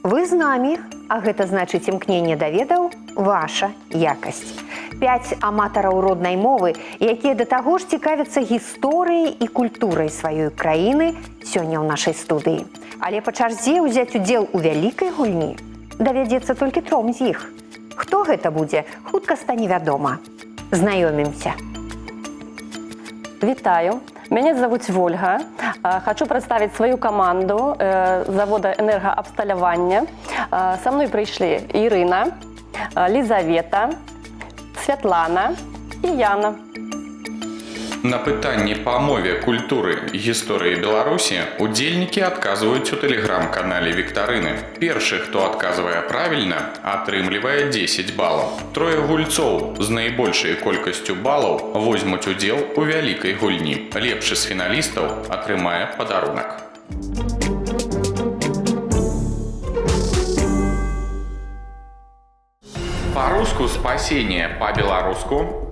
Вы з намі, а гэта значыць імкненне да ведаў – ваша якасць. 5 аматараў роднай мовы, якія да таго ж цікавяцца гісторыяй і культурай сваёй краіны, сёння ў нашай студыі. Але па чарзе ўзяць удзел у вялікай гульні давядзецца толькі 3 з іх. Хто гэта будзе, хутка стане вядома. Знаёмімся. Вітаю. Меня зовут Ольга. Хочу представить свою команду завода энергоабсталявання. Со мной пришли Ирина, Лизавета, Святлана и Яна. На пытанні па мове, культуры і гісторыі Беларусі удзельнікі адказваюць у тэлеграм-канале Віктарыны. Першы, хто адказвае правільна, атрымлівае 10 балаў. 3 гульцоў з найбольшай колькасцю балаў возьмуць удзел у вялікай гульні. Лепшы з фіналістаў атрымае падарунак. Па-руску спасение, па-беларуску.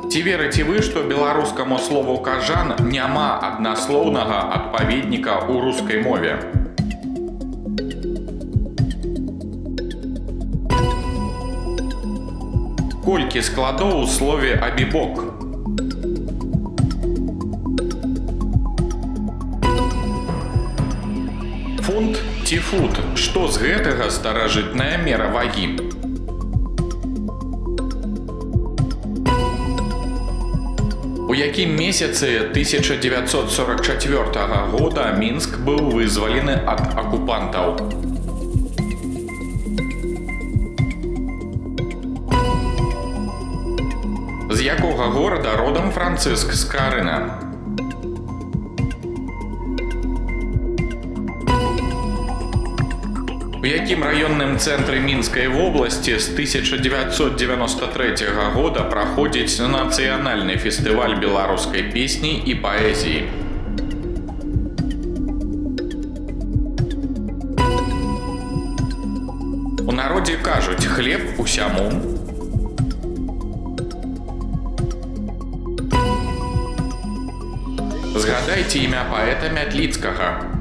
Ці верыце вы, што беларускаму слову кажан няма аднаслоўнага адпаведніка ў рускай мове? Колькі складоў у слове абібок? Фунт ці фут? Што з гэтага старажытная мера вагі? У якім месяцы 1944 года Мінск быў вызвалены ад акупантаў? З якога горада родам Францыск Скарына? У якім раённым цэнтры Мінскай вобласці з 1993 года праходзіць нацыянальны фестываль беларускай песні і паэзіі? У народзе кажуць хлеб усяму. Згадайце імя паэта Мятліцкага.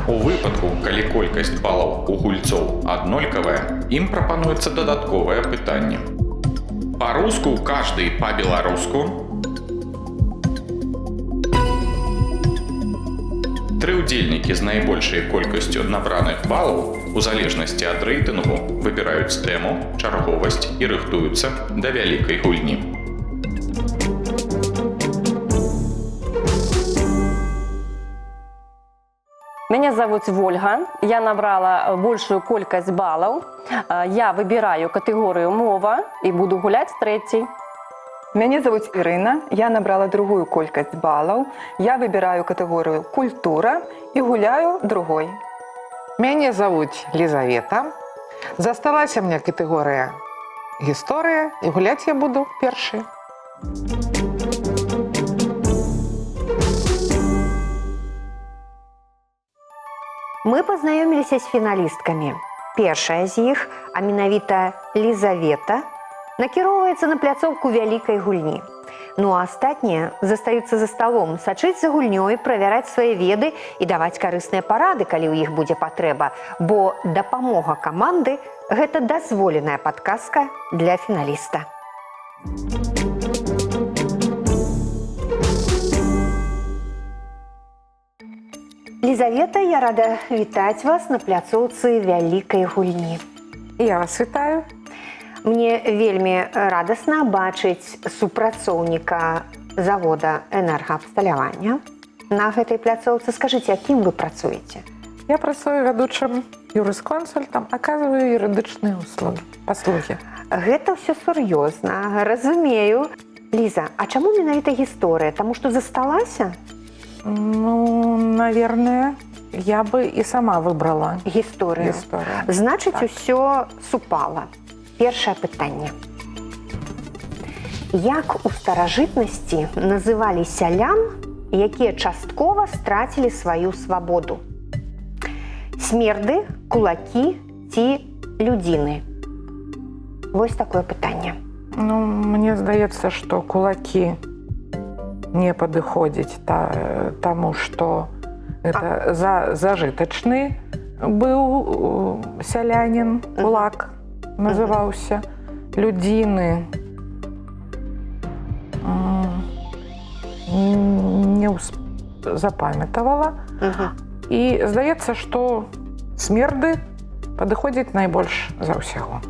У выпадку, калі колькасць балаў у гульцоў аднолькавая, ім прапануецца дадатковае пытанне. Па-руску каждый, па-беларуску. 3 удзельнікі з найбольшай колькасцю набраных балаў у залежнасці ад рэйтынгу выбіраюць тэму, чарговасць і рыхтуюцца да вялікай гульні. Меня зовут Ольга. Я набрала большую колькость баллов. Я выбираю категорию мова и буду гулять с 3-й. Меня зовут Ирина. Я набрала другую колькость баллов. Я выбираю категорию культура и гуляю другой. Меня зовут Лизавета. Засталась у меня категория история, и гулять я буду перший. Мы пазнаёміліся з фіналісткамі. Першая з іх, а менавіта Лізавета, накіроўваецца на пляцоўку вялікай гульні. Ну а астатнія застаюцца за сталом, сачыць за гульнёй, правяраць свае веды і даваць карысныя парады, калі ў іх будзе патрэба, бо дапамога каманды – гэта дазволеная падказка для фіналіста. Лизавета, я рада вітаць вас на пляцоўцы вялікай гульні. Я вас вітаю. Мне вельмі радасна бачыць супрацоўніка завода энергаабсталявання на гэтай пляцоўцы. Скажыце, якім вы працуеце? Я працую вядучым юрысконсультам, аказваю юрыдычныя паслугі. Гэта ўсё сур'ёзна, разумею. Ліза, а чаму менавіта гісторыя? Таму што засталася? Ну, наверное, я бы и сама выбрала гісторыю. Значыць, усё супала. Першае пытанне. Як у старажытнасці называлі сялян, якія часткова страцілі сваю свабоду? Смерды, кулакі ці людзіны? Вось такое пытанне. Ну, мне здаецца, што кулакі не падыходзяць таму, што это зажытачны быў сялянін, кулак называўся, людзіны не запамятавала. І здаецца, што смерды падыходзяць найбольш за ўсяго.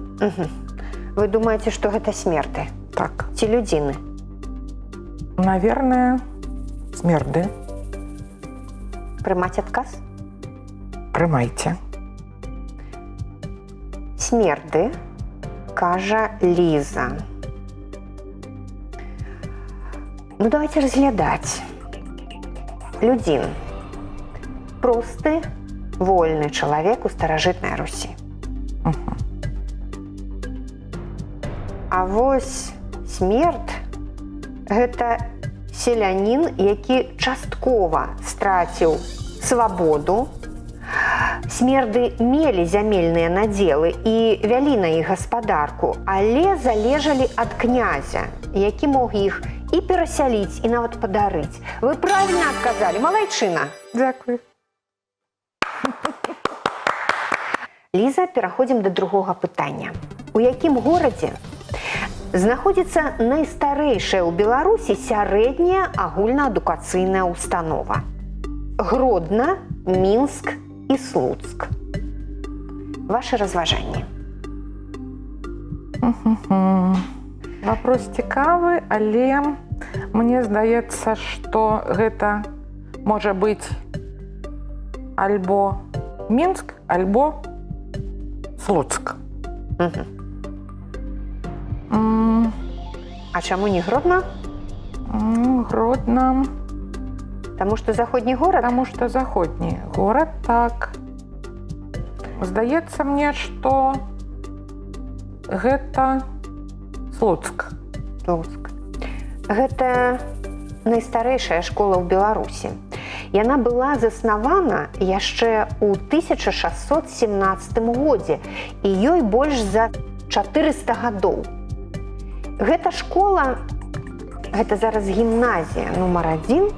Вы думаеце, што гэта смерды? Так. Ці людзіны? Наверное, смерды. Прымаць адказ? Прымайце. Смерды, кажа Ліза. Ну, давайте разглядаць. Людзін. Просты, вольны чалавек у старажытнай Русі. А вось смерд – гэта селянін, які часткова страціў свабоду. Смерды мелі зямельныя надзелы і вялі на іх гаспадарку, але залежалі ад князя, які мог іх і перасяліць, і нават падарыць. Вы правільна адказалі, малайчына. Дзякуй. Ліза, пераходзім да другога пытання. У якім горадзе знаходзіцца найстарэйшая ў Беларусі сярэдняя агульнаадукацыйная установа? Гродна, Мінск і Слуцк. Вашы разважанні. Вопрос цікавы, але мне здаецца, што гэта можа быць альбо Мінск, альбо Слуцк. А чаму не Гродна? Гродна. Таму што заходні горад? Таму што заходні горад, так. Здаецца мне, што гэта Слуцк. Слуцк. Гэта найстарэйшая школа ў Беларусі. Яна была заснавана яшчэ ў 1617 годзе, і ёй больш за 400 гадоў. Гэта школа, гэта зараз гімназія нумар 1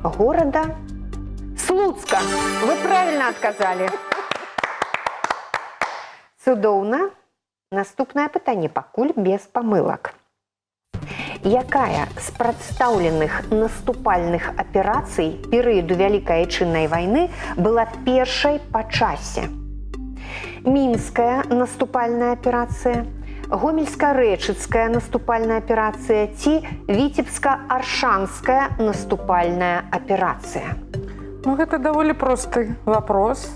горада Слуцка. Вы правильно адказалі. Цудоўна. Наступнае пытанне пакуль без памылак. Якая з прадстаўленых наступальных аперацый перыяду Вялікай Айчыннай вайны была першай па часе? Мінская наступальная аперацыя, Гомельска-Рэчыцкая наступальная аперацыя ці Віцебска-Аршанская наступальная аперацыя? Ну, гэта даволі просты вопрос.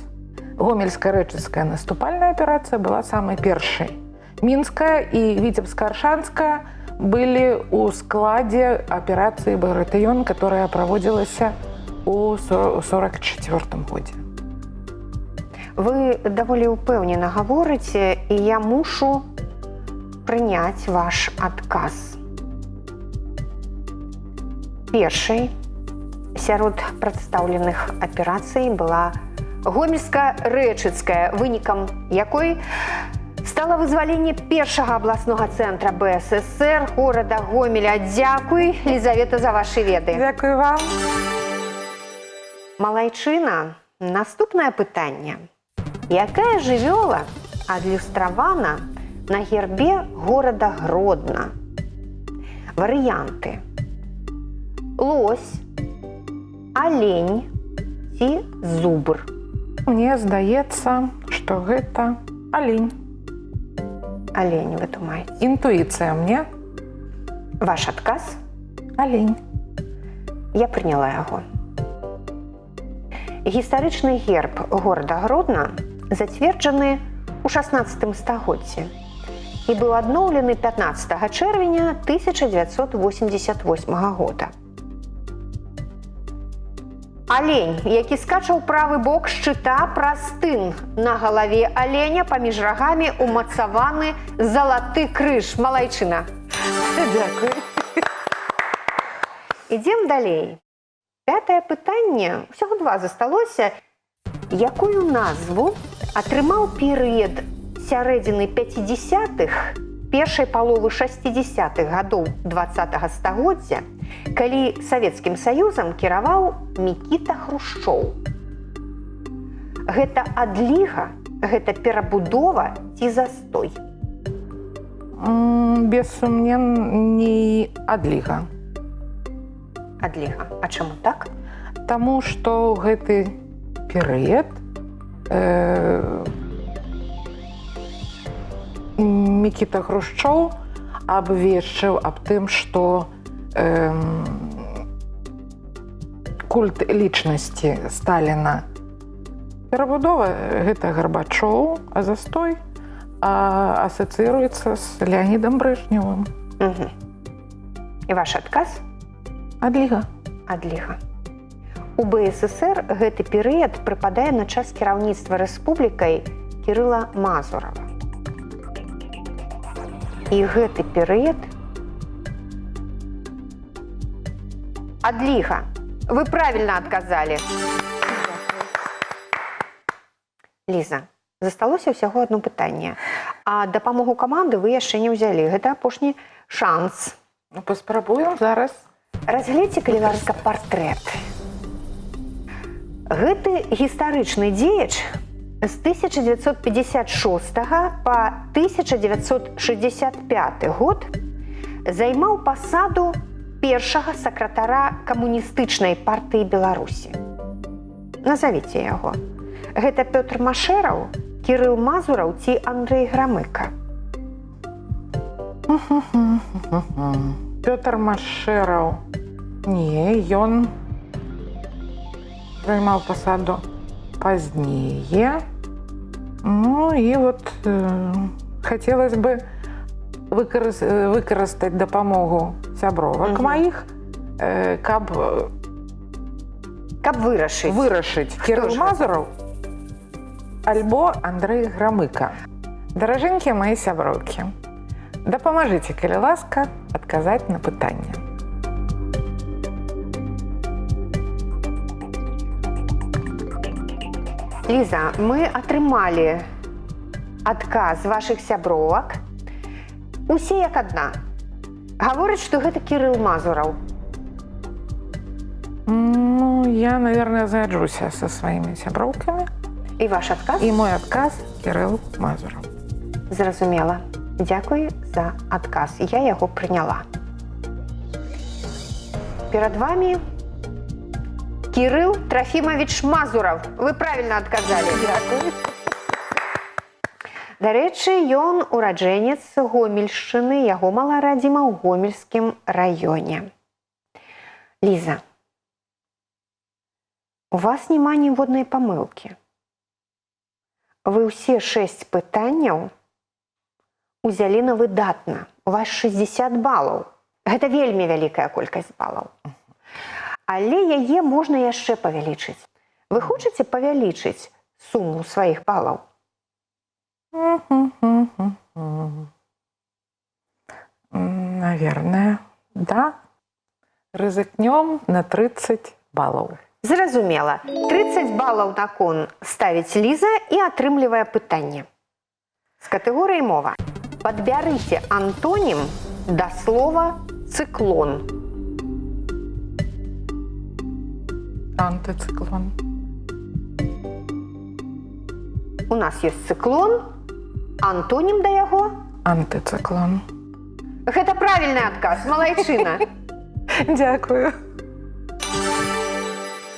Гомельска-Рэчыцкая наступальная аперацыя была самай першай. Мінская і Віцебска-Аршанская были у складе операции «Багратыён», которая проводилась у 1944 году. Вы даволі ўпэўнена гаворыце, і я мушу прыняць ваш адказ. Першай сярод прадстаўленых аперацый была Гомельска-Рэчыцкая, вынікам якой стала вызваленне першага абласнога цэнтра БССР горада Гомеля. Дзякуй, Лізавета, за вашы веды. Дзякуй вам. Малайчына, наступнае пытанне. Якая жывёла адлюстравана на гербе горада Гродна? Варыянты. Лось, алень ці зубр? Мне здаецца, што гэта алень. Алень, вы думаеце? Інтуіцыя мне. Ваш адказ? Алень. Я прыняла яго. Гістарычны герб горада Гродна зацверджаны ў 16 стагоддзі і быў адноўлены 15 чэрвеня 1988 года. Алень, які скача ў правы бок шчыта, праз тын на галаве аленя паміж рагамі умацаваны залаты крыж. Малайчына. Дзякуй. Ідзем далей. Пятае пытанне, усяго два засталося. Якую назву атрымаў перыяд сярэдзіны 50-х першай паловы 60-х гадоў 20-го стагоддзя, калі Савецкім Саюзам кіраваў Мікіта Хрушчоў. Гэта адліга, гэта перабудова ці застой? Бессумненней адліга. Адліга. А чаму так? Таму што гэты перыяд Мікіта Хрушчоў абвешчыў аб тым, што культ лічнасці Сталіна перабудова гэта Гарбачоў, а застой асацыруецца з Леонідам Брэжневым. І ваш адказ? Адліга. Адліга. У БССР гэты перыяд прыпадае на час кіраўніцтва рэспублікай Кірыла Мазурава. І гэты перыяд... Адліга. Вы правильно адказалі. Ліза, засталося ўсяго одно пытанне. А дапамогу каманды вы яшчэ не ўзялі. Гэта апошні шанс. Ну, паспрабуем зараз. Разгледзьце, калі ласка, партрэт. Гэты гістарычны дзеяч з 1956 па 1965 год займаў пасаду першага сакратара камуністычнай партыі Беларусі. Назавіце яго. Гэта Пётр Машэраў, Кірыл Мазураў ці Андрэй Грамыка? Пётр Машэраў. Не, ён займаў пасаду пазнее. Ну і вот хацелось бы выкарыстаць дапамогу сябровак маіх, каб вырашыць Кірыл Мазураў альбо Андрэй Грамыка. Даражэнькія мае сяброўкі, дапамажыце, калі ласка, адказаць на пытанне. Ліза, мы атрымалі адказ вашых сябровак. Усе як адна. Гавораць, што гэта Кірыл Мазураў. Ну, я, наверное, заджуся со сваімі сяброўкамі. І ваш адказ? І мой адказ Кірыл Мазураў. Зразумела. Дзякуй за адказ. Я яго прыняла. Перад вами Кірыл Трафімавіч Мазураў. Вы правильно адказалі. Дзякуй. Дарэчы, ён ураджэнец Гомельшчыны, яго маларадзіма ў Гомельскім раёне. Ліза, у вас няма ніводнай памылкі. Вы ўсе 6 пытанняў узялі на выдатна. У вас 60 балаў. Гэта вельмі вялікая колькасць балаў. Але яе можна яшчэ павялічыць. Вы хочаце павялічыць суму сваіх балаў? Наверное, да. Рызыкнём на 30 балаў. Зразумела. 30 балаў на кон ставіць Ліза і атрымлівае пытанне. З катэгорыі мова. Падбярыце антонім да слова цыклон. Антыцыклон. У нас ёсць цыклон, антонім да яго. Антыцыклон. Гэта правільны адказ, малайчына. Дзякую.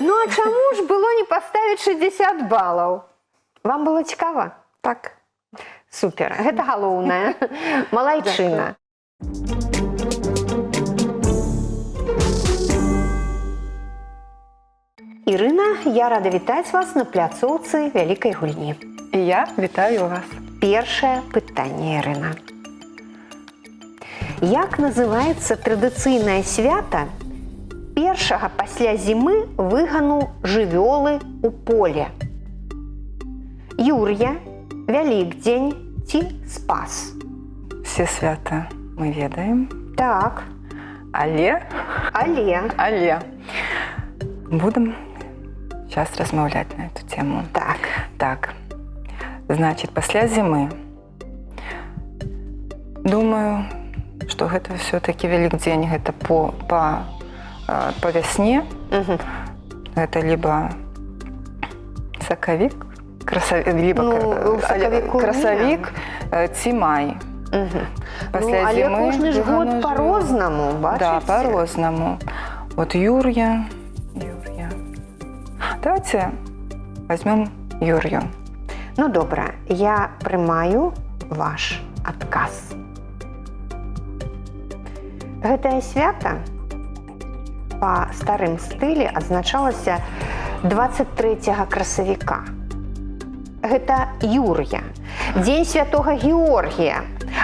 Ну а чаму ж было не паставіць 60 балаў? Вам было цікава? Так. Супер, гэта галоўнае. Малайчына. Ірына, я рада вітаць вас на пляцоўцы вялікай гульні. І я вітаю вас. Першае пытанне, Ірына. Як называецца традыцыйнае свята першага пасля зімы выгану жывёлы ў поле? Юр'я, Вялікдзень ці Спас? Все свята мы ведаем. Так. Але будем сейчас размаўляць на эту тему. Так. Так. Значит, пасля зімы Думаю, што гэта все-таки Вялікдзень, гэта по вясне. Мгм. Это либо сакавік, либо Ну, у сакавіку красавік ці май. Мгм. Пасля Ну, але зімы кожны ж год выгано по-рознаму, бачыце? Да, по-рознаму. Вот Юр'я. Давайте возьмем Юр'ю. Ну, добра, я прымаю ваш адказ. Гэтае свята па старым стылі адзначалася 23 красавіка. Гэта Юр'я, дзень святога Георгія,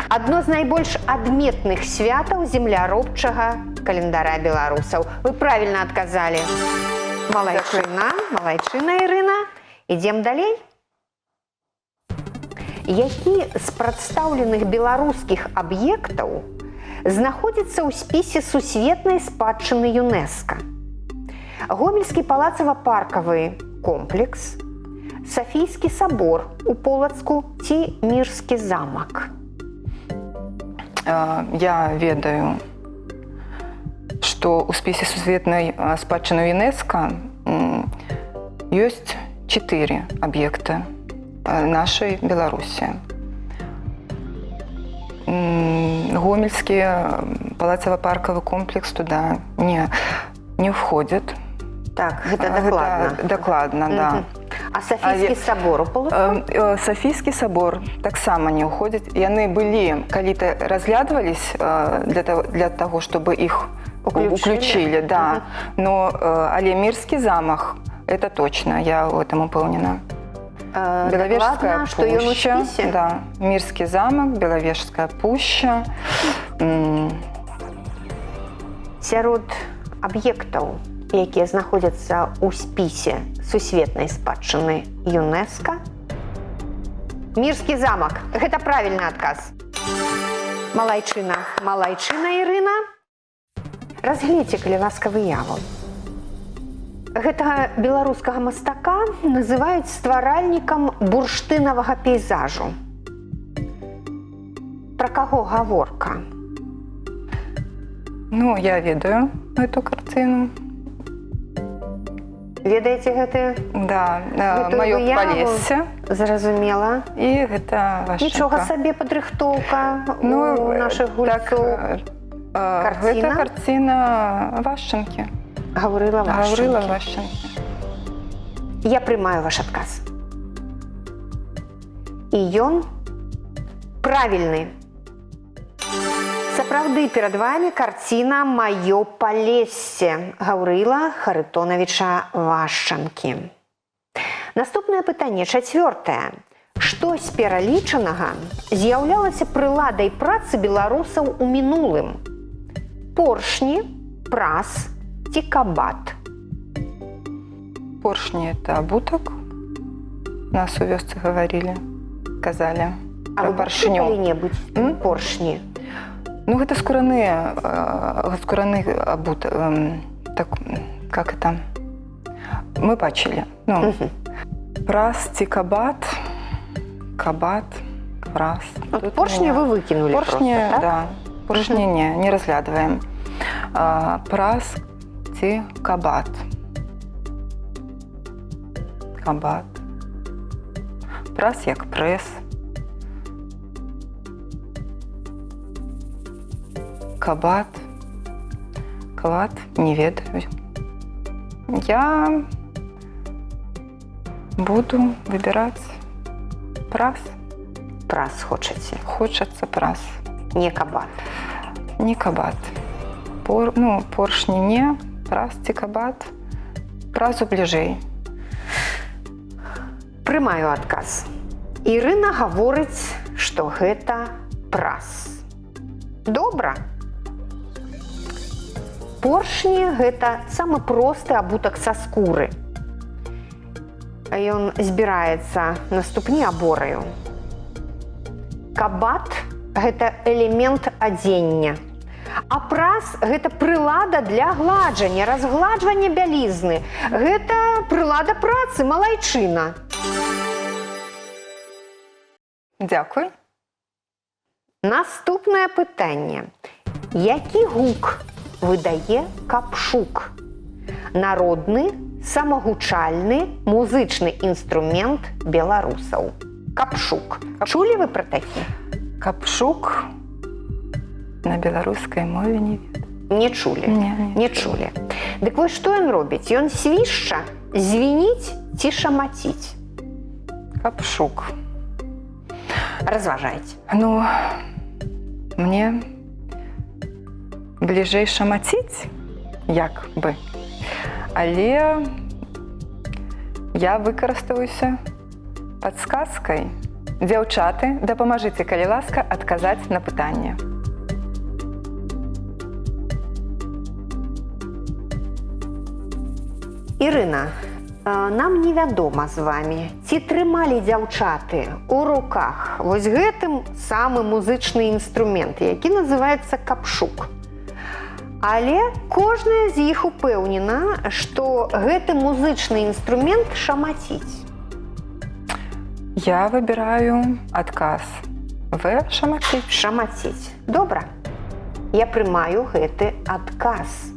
адно з найбольш адметных святаў земляробчага календара беларусаў. Вы правільна адказалі. Малайчына, Ірына. Ідзем далей. Які з прадстаўленых беларускіх аб'ектаў знаходзіцца ў спісе сусветнай спадчыны ЮНЕСКО? Гомельскі палацава-паркавы комплекс, Софійскі сабор у Полацку ці Мірскі замак? Я ведаю, што ў спісе сусветнай спадчыны ЮНЕСКО ёсць 4 аб'екта нашай Беларусі. Гомельскі палацава-паркавы комплекс туда не входит. Так, гэта дакладна. Дакладна, да. А Софійскі сабор у Полацку? Софійскі сабор таксама не ўходзіць. Яны былі, калі-то разглядвались для того, чтобы іх уключили, да. Но але Мірскі замак, это точно, я в этом упэўнена. Беловежская Дакладна, што ён у пуща, спісе? да, Мірскі замак, Беловежская пуща. Сярод аб'ектаў, якія знаходзяцца ў спісе сусветнай спадчыны ЮНЕСКО, Мірскі замак. Гэта правільны адказ. Малайчына, Ірына. Разгледзьце, калі ласка, выяву. Гэтага беларускага мастака называюць стваральнікам бурштынавага пейзажу. Пра каго гаворка? Ну, я ведаю эту картину. Ведаеце гэты? Да, Гэтую маё выяву? Полессе. Зразумела. І гэта Вашенька. Нічога сабе падрыхтоўка у нашых гульцоў. Гэта карціна Вашенькі. Гаврыла Гаврыла Вашчынкі. Вашенькі. Я прымаю ваш адказ. І ён правільны. Сапраўды, перад вами карціна «Маё Палессе» Гаўрыла Харытонавіча Вашчанкі. Наступнае пытанне, 4. Што з пералічанага з'яўлялася прыладай працы беларусаў у мінулым? Поршні, прас ці кабат? Поршні – это абутак. Нас у вёсцы говорили, казали. А вы бачылі калі-небудзь поршні? Ну, гэта скураны абутак. Так, как это? Мы бачылі. Ну, прас ці кабат. Кабат, прас. От поршні вы выкінули поршні, просто, так? Да. Поршні не разглядываем. Прас ці кабат. Кабат. Прас як прес. Кабат. Кабат не ведаю. Я буду выбирать прас. Прас хочаце. Хочется прас. Не кабат. Не кабат. Поршні не, прас ці кабат. Прасу бліжэй. Прымаю адказ. Ірына гаворыць, што гэта прас. Добра. Поршні – гэта самы просты абутак са скуры. Ён збіраецца на ступні абораю. Кабат – гэта элемент адзення. А прас – гэта прылада для гладжання, разгладжвання бялізны. Гэта прылада працы, малайчына. Дзякуй. Наступне питання. Який гук видає капшук? Народны, самагучальны музычны інструмент беларусаў. Капшук. Чулі вы пра такі? Капшук на беларускай мове не ведаю. Не чулі. Не чулі. Дык вось што ён робіць? Ён свішча, звініць ці шамаціць? Капшук. Разважайце. Ну, мне бліжэй шамаціць, як бы. Але я выкарыстаюся падсказкай. Дзяўчаты, дапамажыце, калі ласка, адказаць на пытанне. Ірына, нам невядома з вамі, ці трымалі дзяўчаты ў руках вось гэтым самы музычны інструмент, які называецца капшук. Але кожная з іх упэўнена, што гэты музычны інструмент шамаціць. Я выбіраю адказ. В шамаціць. Шамаціць. Добра. Я прымаю гэты адказ.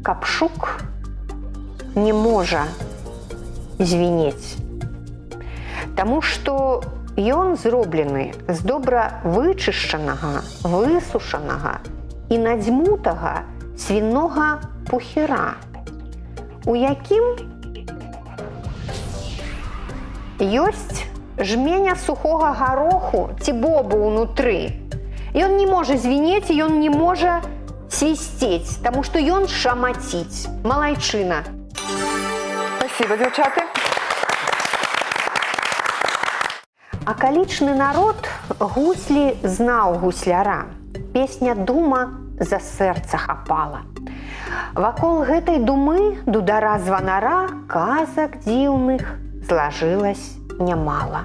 Капшук не можа звінець, таму што ён зроблены з добра вычышчанага, высушанага і надзьмутага свінога пухіра, у якім ёсць жменя сухога гароху ці бобу ўнутры. Ён не можа звінець, ён не можа свісцець, таму што ён шамаціць. Малайчына. Спасибо, дзяўчаты. Акалічны народ гуслі знаў гусляра. Песня дума за сэрца хапала. Вакол гэтай думы дудара званара казак дзіўных злажылась нямала.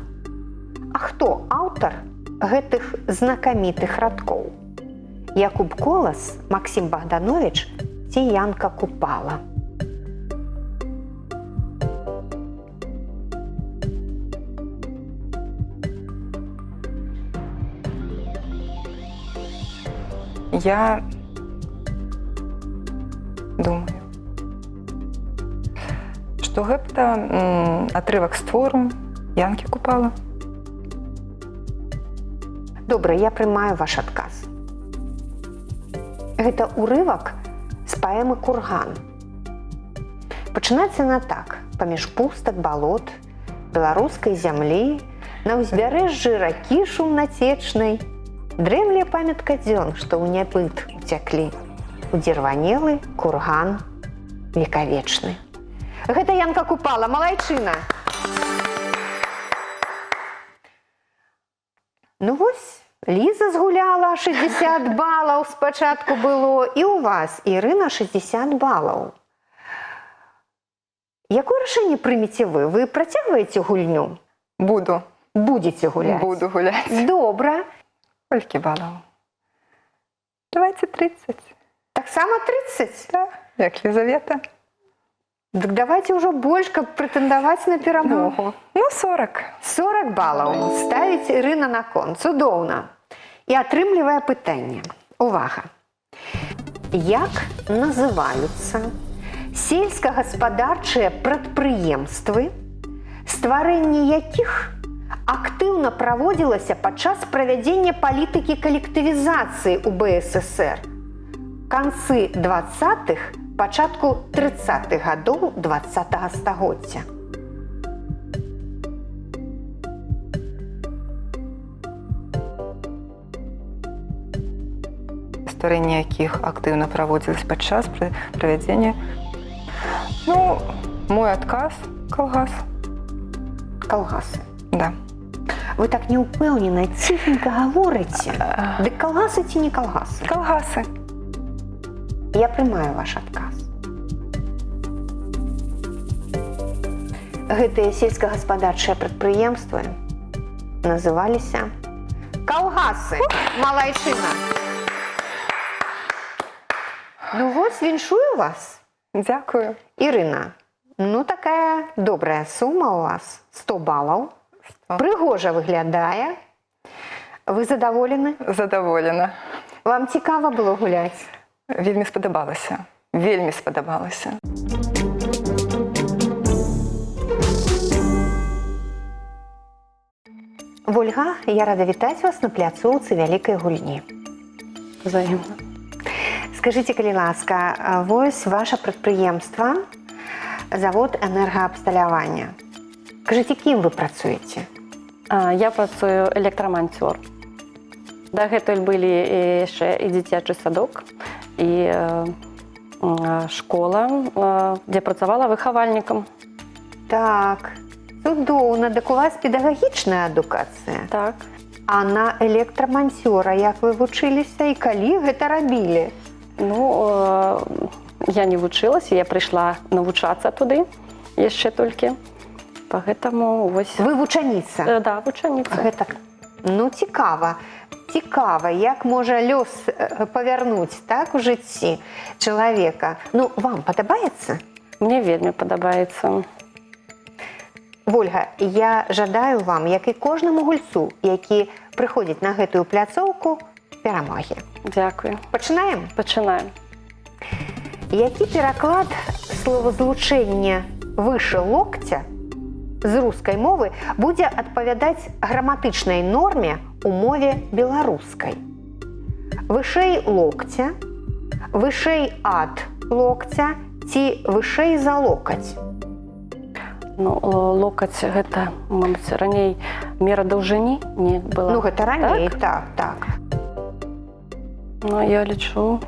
А хто аўтар гэтых знакамітых радкоў? Якуб Колас, Максім Богданович ці Янка Купала? Я думаю, што гэта атрывак з твору Янкі Купала. Добра, я прымаю ваш адказ. Гэта урывак з паэмы «Курган». Пачынаецца яна так. Паміж пустак, балот, беларускай зямлі, на ўзбярэжжы ракі шумнацечнай дрэмле памятка дзён, што ў нябыт уцяклі. Удзірванелы курган векавечны. Гэта Янка Купала, малайчына. Ну вось, Ліза згуляла 60 балаў спачатку было, і ў вас, Ірына, 60 балаў. Якое рашэнне прымеце вы? Вы працягваеце гульню? Буду. Будзеце гуляць? Буду гуляць. Добра. Колькі балаў? Давайте 30. Таксама 30? Так, як Лізавета. Дык давайте ўжо больш, каб прэтэндаваць на перамогу. Ну, 40. 40 балаў ставіць Ірына на кон. Цудоўна. І атрымлівае пытанне. Увага. Як называюцца сельскагаспадарчыя прадпрыемствы, стварэнне якіх актыўна праводзілася падчас правядзення палітыкі калектывізацыі ў БССР канцы 20-х, пачатку 30-х гадоў 20-го стагоддзя. Стварэнне якіх актыўна праводзілася падчас правядзення. Ну, мой адказ – калгас. Калгасы. Да. Вы так неупэўнена, ціхенька гаворыце. Дык калгасы ці не калгасы? Калгасы. Я прымаю ваш адказ. Гэтыя сельскагаспадарчыя прадпрыемствы называліся калгасы. Малайчына. Ну вось, віншую вас. Дзякую. Ірына, ну такая добрая сума у вас. 100 балаў. Прыгожа выглядае. Ви задоволені? Задоволена. Вам цікаво було гуляти? Вельми сподобалося. Вельми сподобалося. Вольга, я рада вітаць вас на пляцоўцы вялікай гульні. Взаимно. Скажите, калі ласка, вось ваше прадпрыемства, завод энергаабсталявання. Скажите, кім вы працуеце? Я працую электрамонтёр. Дагэтуль былі яшчэ і дзіцячы садок, і школа, дзе працавала выхавальнікам. Так, цудоўна, дык у вас педагагічная адукацыя. Так. А на электрамонтёра як вы вучыліся і калі гэта рабілі? Ну, я не вучылася, я прыйшла навучацца туды яшчэ толькі. Поэтому вось... Вы вучаніца? Да, вучаніца. Гэта... Ну, цікава. Цікава, як можа лёс павярнуць, так, у жыцці чалавека. Ну, вам падабаецца? Мне вельмі падабаецца. Вольга, я жадаю вам, як і кожнаму гульцу, які прыходзіць на гэтую пляцоўку, перамогі. Дзякую. Пачынаем? Пачынаем. Які пераклад словазлучэння выше локтя з рускай мовы будзе адпавядаць граматычнай норме у мове беларускай? Вышэй локтя, вышэй ад локтя ці вышэй за локаць? Ну, локаць гэта, мабыць, раней мера даўжыні не была. Ну, гэта раней, так. Ну, я лічу...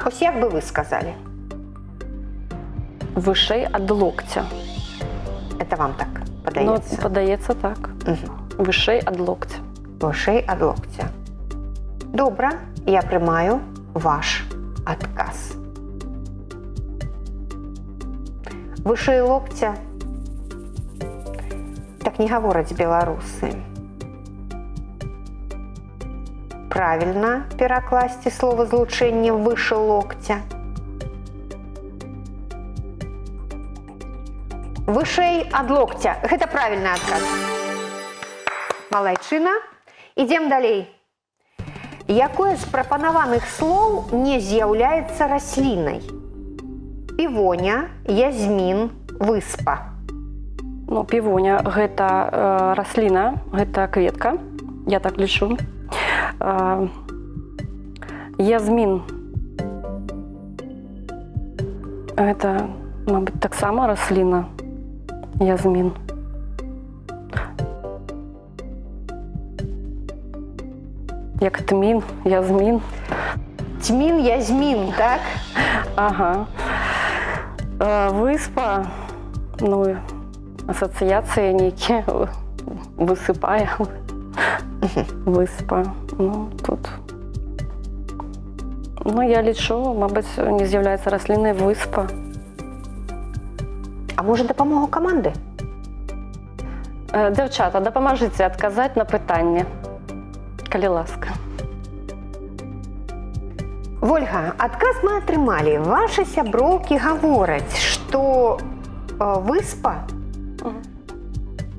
Ось як бы вы сказалі? Вышэй ад локтя. Это вам так Ну, падаецца? падаецца так. Вышэй ад локтя. Вышэй ад локтя. Добра, я прымаю ваш адказ. Вышэй локтя так не гавораць беларусы. Правільна перакласці словазлучэнне выше локтя. Вышэй ад локтя. Гэта правільны адказ. Малайчына. Ідзем далей. Якое з прапанаваных слоў не з'яўляецца раслінай? Півоня, язмін, выспа. Ну, півоня гэта расліна, гэта кветка, я так лічу. Язмін гэта, мабыць, таксама расліна. Язмін. Як тмін, язмін. Тьмін, язмін, так? Ага. Выспа, ну, асацыяцыі нейкія, высыпае. Выспа. Ну, тут... Ну, я лічу, мабыць, не з'яўляецца раслінай выспа. А можа, дапамогу каманды? Дзяўчата, дапамажыце адказаць на пытанне, калі ласка. Вольга, адказ мы атрымалі. Вашы сяброўкі гавораць, што выспа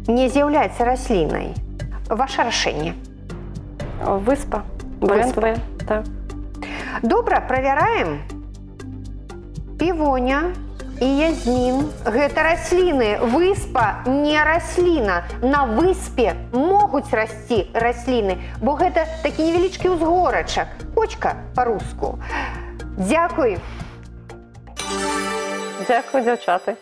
не з'яўляецца раслінай. Ваше рашэнне? Выспа. Варыянт В, так. Добра, правяраем. Півоня і язмін – гэта расліны. Выспа не расліна. На выспе могуць расці расліны, бо гэта такі невялічкі ўзгорачак. Почка па-руску. Дзякуй. Дзякуй, дзяўчаты.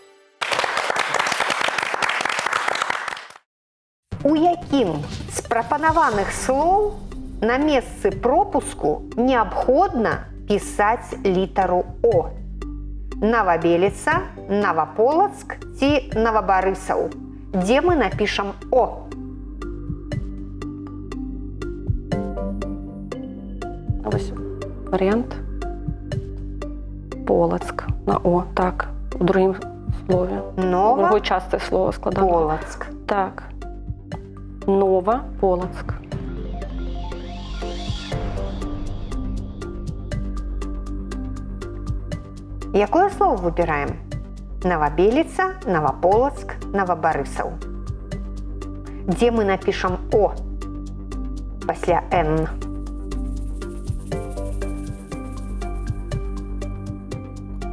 У якім з прапанаваных слоў на месцы пропуску неабходна пісаць літару О? Новабеліца, Новополацк ці Новобарысаў? Дзе мы напішам О? Вось варыянт. Полацк на О, так, у другім слове. У другой частцы слова складана. Новополацк. Так. Новополацк. Якое слово выбираем? Новобелица, Новополацк, Новобарысаў. Где мы напишем О? пасля «н»?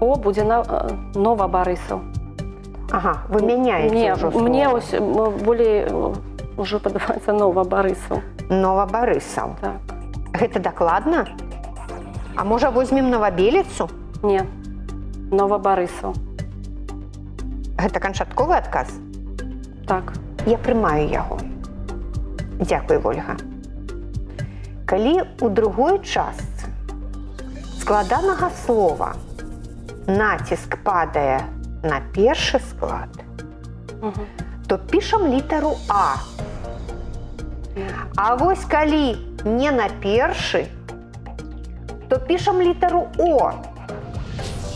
О будзе Новабарысаў. Ага, вы мяняеце Не, ўжо мне слова. ось болей уже падабаецца Новабарысаў. Новабарысаў. Так. Гэта дакладна? А можа, возьмем Новабеліцу? Не. Новабарысаў. Гэта канчатковы адказ? Так. Я прымаю яго. Дзякуй, Вольга. Калі ў другой частцы складанага слова націск падае на першы склад, Угу. то пішам літару А. А вось калі не на першы, то пішам літару О.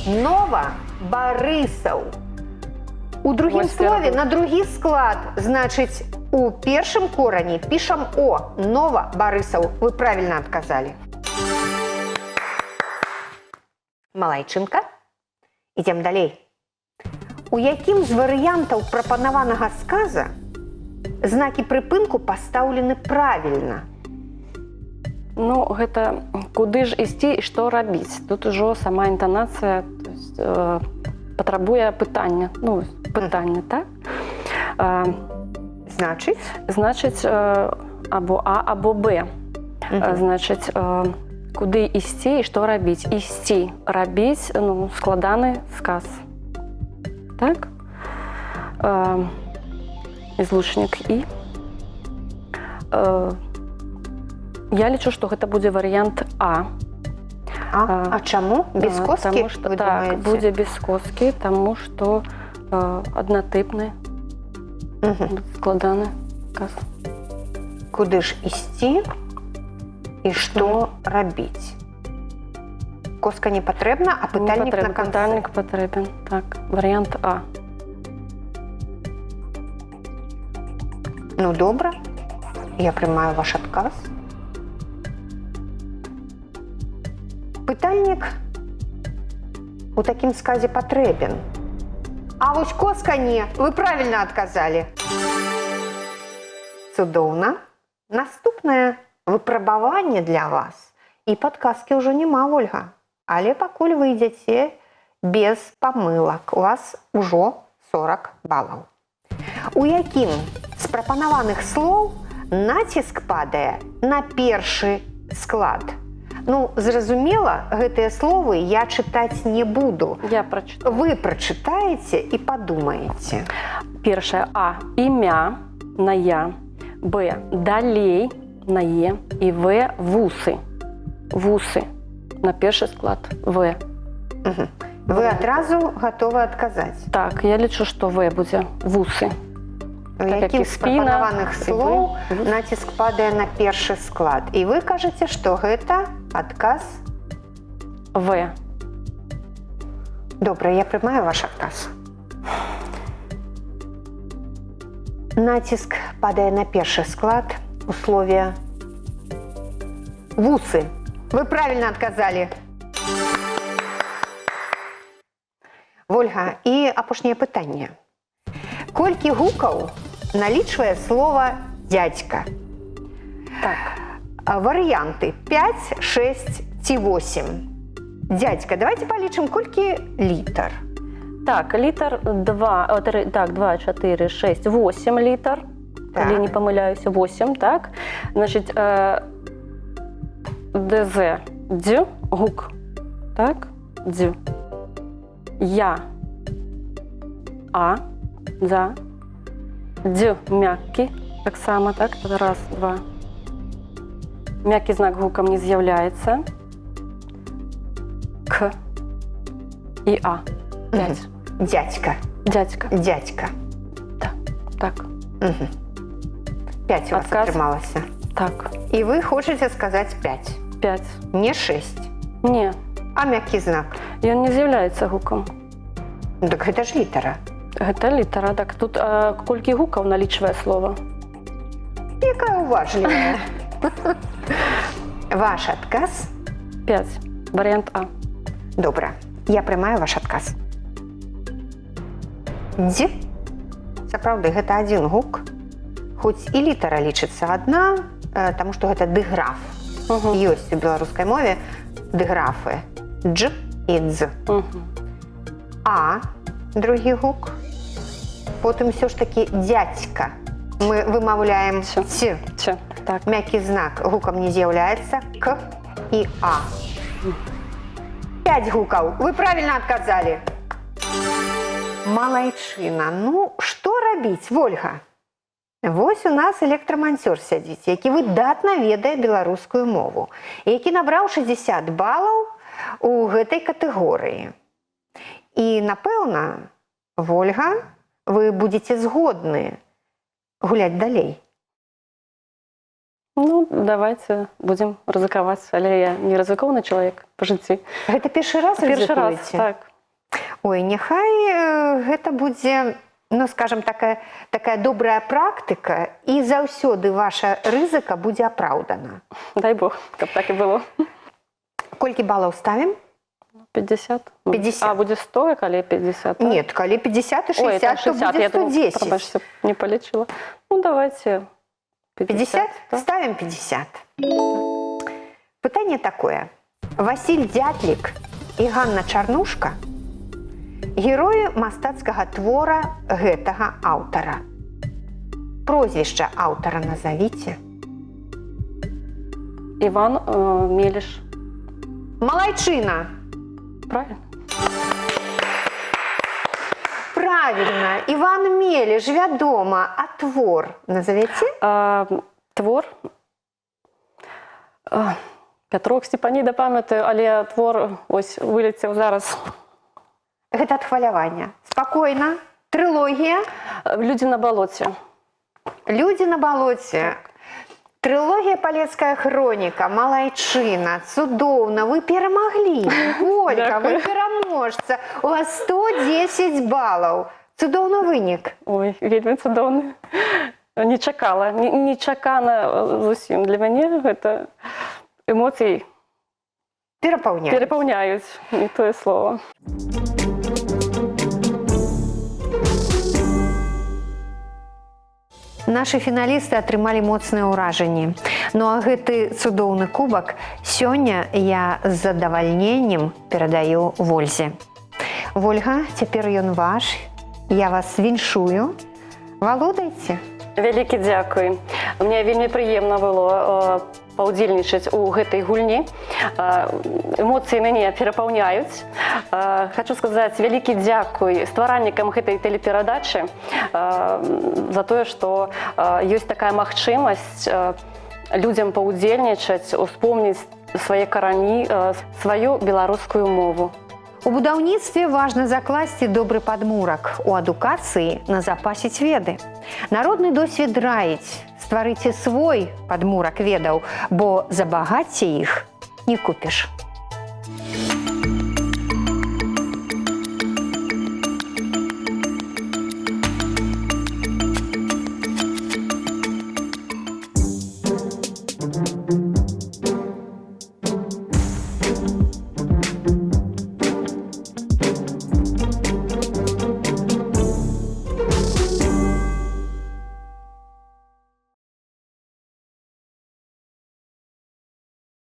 Новабарысаў. У другім Вось слове першы. на другі склад, значыць, у першым корані пішам О. Новабарысаў. Вы правільна адказалі. Малайчынка. Ідзем далей. У якім з варыянтаў прапанаванага сказа знакі прыпынку пастаўлены правільна? Ну, гэта куды ж ісці і што рабіць. Тут ужо сама інтанацыя, то есть, патрабуе пытання. Ну, пытання, так? Значыць, Значыць, або А, або Б. Значыць, куды ісці і што рабіць? Ісці, рабіць, ну, складаны сказ. Так? Злучнік І. Я лічу, што гэта будзе варыянт А. а чаму? Без коски, Таму што, вы так, думаеце? будзе без коскі, таму што аднатыпны, складаны сказ. Куды ж ісці і што рабіць? Коска не патрэбна, а пытальнік на канцы. Пытальнік патрэбен. Так, варыянт А. Ну, добра. Я прымаю ваш адказ. Пытальнік у такім сказе патрэбен. А вось коска не. Вы правільна адказалі. Цудоўна. Наступнае выпрабаванне для вас. І падказкі ўжо няма, Ольга. Але пакуль вы ідзяце без памылак. У вас ужо 40 балаў. У якім з прапанаваных слоў націск падае на першы склад? Ну, зразумела, гэтыя словы я чытаць не буду. Я прачытаю. Вы прачытаеце і падумаеце. Першае А. Імя на Я. Б. Далей на Е. І В. Вусы. Вусы. На першы склад В. Вы адразу гатовы адказаць. Так, я лічу, што В будзе вусы. У як якім і з спіна, прапанаваных і слоў вы. націск падае на першы склад. І вы кажаце, што гэта адказ. В. Добра, я прымаю ваш адказ. Націск падае на першы склад у слове вусы. Вы правільна адказалі. Вольга, і апошняе пытанне. Колькі гукаў налічвае слова дзядзька? Так. Варыянты 5, 6 ці 8. Дзядзька, давайте палічым, колькі літар. Так, літар 2, 3, так, 2, 4, 6, 8 літар. Так. Калі не памыляюся, 8, так. Значить, ДЗ, дз, гук. Так, дз. Я, А, за. Дз, мяккі, так само, так, раз, два. Мяккі знак гукам не з'являється. К і А. 5. Дзядзька. Дядька. Дзядзька. Так. 5 у вас Адказ. атрымалася. Так. І ви хочаце сказаць 5. 5. Не 6. Не, А мяккі знак? ён не з'яўляецца гукам. Ну, так гэта ж літара. Гэта літара. Так, тут колькі гукаў налічвае слова? Якая уважлівая. Ваш адказ? 5. Варыянт А. Добра. Я прымаю ваш адказ. Дз. Сапраўды, гэта адзін гук. Хоць і літара лічыцца адна, таму што гэта дыграф. Ёсць у беларускай мове дыграфы дж і дз. А, другі гук. Потым ўсё ж такі дзядзька. Мы вымаўляем ц. Так. Мяккі знак гукам не з'яўляецца к і а. 5 гукаў. Вы правільна адказалі. Малайчына. Ну, што рабіць, Вольга? Вось у нас электраманцёр сядзіць, які выдатна ведае беларускую мову, які набраў 60 балаў у гэтай катэгорыі. І, напэўна, Вольга, вы будзеце згодны гуляць далей. Ну, давайте будем рызыкаваць, але я не рызыкоўны чалавек па жыцці. Гэта першы раз Першы раз, рызыкуеце? так. Ой, няхай гэта будзе, ну, скажем, такая добрая практыка, і заўсёды ваша рызыка будзе апраўдана. Дай Бог, каб так і было. Колькі балаў ставім? 50. 50. А, будзе 100, калі 50? Так? Нет, калі 50 і 60, Ой, там 60, то будзе я думаю, 110. пробачце, не полечила. Ну, давайте 50? да. Ставим 50. Пытанне такое. Васіль Дзятлік і Ганна Чарнушка героі мастацкага твора гэтага аўтара. Прозвішча аўтара назавіце. Іван Меліш. Малайчына. Правильно? Правильно. Іван Меліш, вядома. А твор назавіце? Твор. Пятрок Степаніда памятаю, але твор ось вылецеў зараз. Гэта ад хвалявання. Спакойна. Трылогія. Людзі на балоце. Людзі на балоце. Трылогія «Палецкая хроніка», «Малайчына». Цудоўна, вы перамаглі. Ольга, вы пераможца. У вас 110 балаў. Цудоўны вынік. Ой, вельмі цудоўны. Не чакала. Нечакана зусім. Для мяне гэта эмоцыі перапаўняюць. Не тое слово. Нашы фіналісты атрымалі моцныя ўражанні. Ну а гэты цудоўны кубак сёння я з задавальненнем перадаю Вользе. Вольга, цяпер ён ваш. Я вас віншую. Валодайце. Вялікі дзякуй. Мне вельмі прыемна было паўдзельнічаць у гэтай гульні. Эмоцыі мяне перапаўняюць. Хачу сказаць вялікі дзякуй стваральнікам гэтай тэлеперадачы за тое, што ёсць такая магчымасць людзям паўдзельнічаць, успомніць свае карані, сваю беларускую мову. У будаўніцтве важна закласці добры падмурак, у адукацыі назапасіць веды. Народны досвед раіць, стварыце свой падмурак ведаў, бо за багацце іх не купіш.